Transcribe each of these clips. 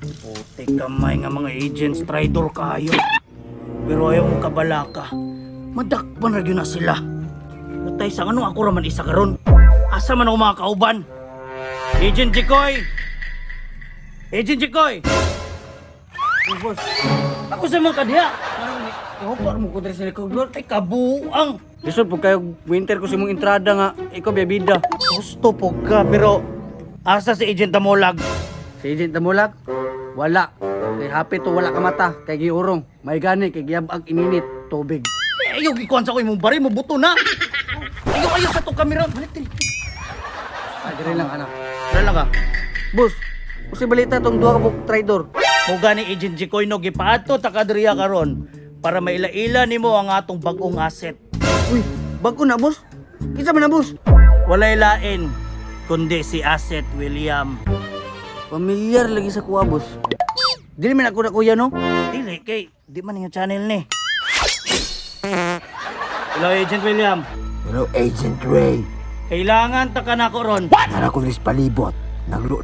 Puti kamay nga mga agents, traitor kayo. Pero ayaw mo kabalaka. Madakpan na yun na sila. Natay sa ano ako raman isa karon. Asa man ako mga kauban? Agent Jikoy! Agent Jikoy! Oh, boss. Ako sa mga kadiha. Kapar mo ko dali sa likod. Ay, kabuang. Lisod po kayo, winter ko sa mong entrada nga. Ikaw, bebida. Gusto po ka, pero asa si Agent Damolag? Si Agent Damolag? Wala. Kay happy to, wala ka mata. Kay giurong. May gani, kay giyabag ininit. Tubig. Ayaw, gikuhan sa ko imong bari mo, buto na. Ayaw sa itong kamera. Balik din. Ay, dire lang, anak. Dire lang ka. Boss, kasi balita tong duha ka buk traidor. Muga ni Agent Jikoy no, gipaato takadriya karon para maila-ila nimo ang atong bagong asset. Uy, bago na, boss? Isa man na, boss? Walay lain, kundi si Asset William. Pamilyar lagi sa kuha, boss. Dili man ako na kuya, no? Dili, kay di man yung channel ni. Hello, Agent William. Hello, Agent Ray. Kailangan taka na ko ron. Nara ko rin palibot. Naglo...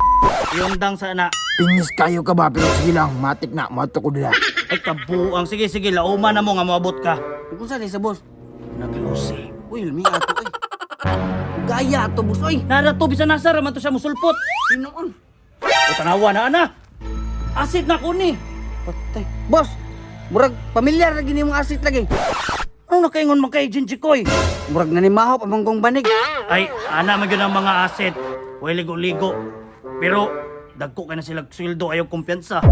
Yung dang sana. Pinis kayo ka ba? Pero sige lang, matik na. Mato ko nila. Ay, kabuang. Sige, lauma na mo nga maabot ka. Kung saan sa boss? Naglusi. Uy, ilmi ato eh. Gaya ato, boss. Uy, narato, bisa nasa raman to siya musulpot. Sinoon? O, tanawa na, ana. Asit na ko ni. Patay. Boss, murag pamilyar lagi ni mong asit lagi. Ano nakaingon mga ka-agent Jikoy? Murag nanimahop ang manggong banig. Ay, ana man yun ang mga aset. Huwag ligo-ligo. Pero, dagko ka na sila sweldo, ayaw kumpiyansa.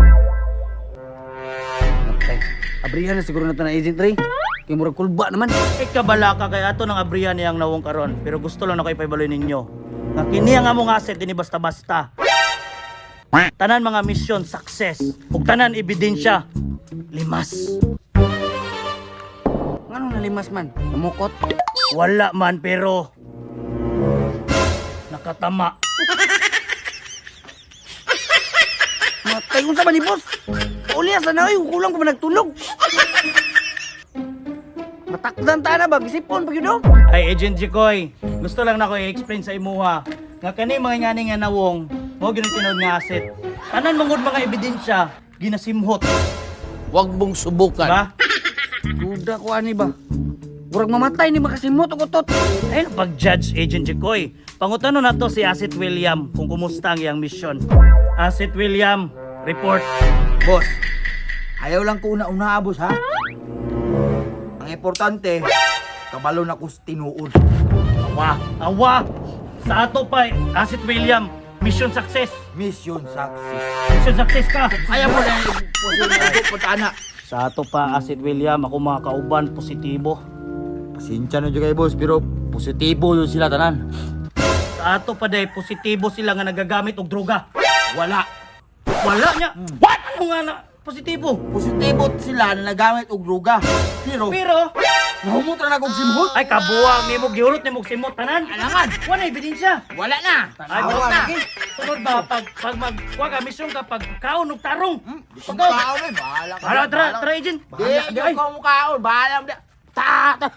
Okay. Abrihan na siguro na ito na Agent Ray. Kaya murag kulba naman. Kabala ka kaya ato ng abrihan niyang nawong karon. Pero gusto lang na kayo paibaloy ninyo. Nga kini ang among asset, dini basta-basta. Tanan mga mission, success. Ug tanan ebidensya, limas. Ano na limas man? Namukot? Wala man, pero nakatama. Matay kung sa ni boss. Ulias na na, kulang pa ba nagtulog? Matakdan ta na ba? Gisipon pa yun. Ay, Agent Jikoy, gusto lang na ko i-explain sa imuha. Nga kani mga ngani nga nawong, mo ginitinod nga asset. Tanan mangod mga ebidensya, ginasimhot. Huwag mong subukan. Ba? Duda ko ani ba? Murag mamatay ni makasimot o kutot. Ay, pag-judge Agent Jikoy. Pangutano na to si Asset William kung kumusta ang iyang mission. Asset William, report. Boss, ayaw lang ko una-una, boss, ha? Ang importante, kabalo na ko tinuod. Awa! Sa ato pa, Asset William, mission success. Mission success. Mission success ka. Ayaw mo na yung putana. Sa ato pa, Asset William, ako mga kauban, positibo. Pasensya na dyan kayo, boss, pero positibo yun sila tanan. Sa ato pa day, positibo sila nga nagagamit og droga. Wala. Wala niya. What? Ano nga na? Positibo. Positibo sila na nagamit og droga. Pero nahumot na kong simhot. Ay, kabuang ni mo, giurot ni mo simot, tanan. Alangan. Wala ebidensya. Wala na. Ay, Tanawa wala. lagi. Sunod ba, pag magkuha ka, mission ka, pag kaon og tarong. Pag kaon eh, bahala ka. Hala, tara, agent. Di, di ko mukaon. Bahala mo na. Tatas.